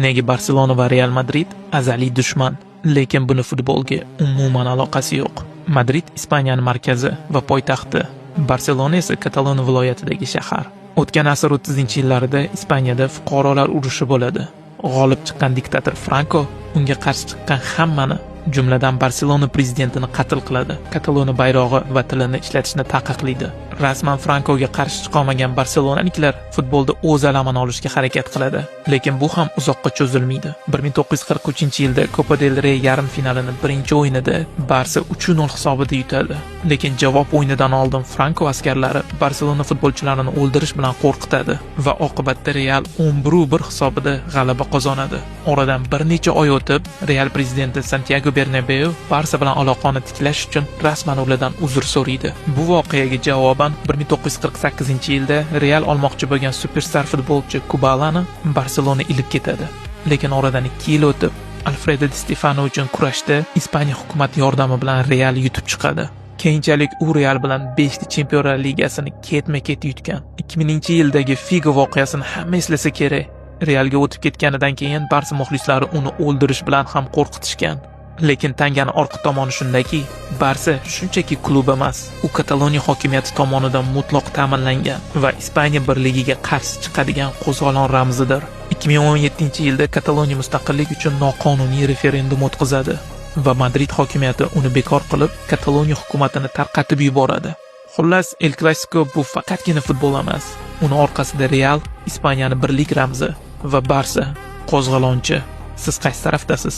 Nega Barselona va Real Madrid azaliy dushman, lekin buni futbolga umuman aloqasi yo'q. Madrid Ispaniyaning markazi va poytaxti, Barselona esa Kataloniya viloyatidagi shahar. O'tgan asr 30-yillarida Ispaniyada fuqarolar urushi bo'ladi. G'olib chiqqan diktator Franco unga qarshi chiqqan hammani, jumladan Barselona prezidentini qatl qiladi. Kataloniya bayrog'i va tilini ishlatishni taqiqlaydi. Rasman Frankoga qarshi chiqolmagan barselonaliklar futbolda o'z alamini olishga harakat qiladi, lekin bu ham uzoqqa cho'zilmaydi. 1943-yilda Copa del Rey yarim finalini birinchi o'yinida Barsa 3-0 hisobida yutadi. Lekin javob o'yinidan oldin Franko askarlari Barselona futbolchilarini o'ldirish bilan qo'rqitadi va oqibatda Real 11-1 hisobida g'alaba qozonadi. Oradan bir necha oy o'tib, Real prezidenti Santiago Bernabeu Barsa bilan aloqani tiklash uchun rasman ulardan uzr so'raydi. Bu voqeaga javoban 1948-yilda Real olmoqchi bo'lgan superstar futbolchi Kubalani Barselona ilib ketadi. Lekin oradan 2 yil o'tib, Alfredo Di Stefano uchun kurashda Ispaniya hukumati yordami bilan Real yutib chiqadi. Keyinchalik u Real bilan 5ta Chempionlar Ligasini ketma-ket yutgan. 2000-yildagi Figo voqeasini hamma eslasa kerak. Realga o'tib ketganidan keyin Barsa muxlislari uni o'ldirish bilan ham qo'rqitishgan. Lekin tanganing orqa tomoni shundaki, Barsa shunchaki klub emas, u Kataloniya hokimiyati tomonidan mutlaq ta'minlangan va Ispaniya birligiga qarshi chiqadigan qo'zg'olon ramzidir. 2017-yilda Kataloniya mustaqillik uchun noqonuniy referendum o'tkazadi va Madrid hokimiyati uni bekor qilib, Kataloniya hukumatini tarqatib yuboradi. Xullas, El Clasico bu faqatgina futbol emas. Uni orqasida Real, Ispaniyaning birlik ramzi va Barsa qo'zg'olonchi. Siz qaysi tarafdasiz?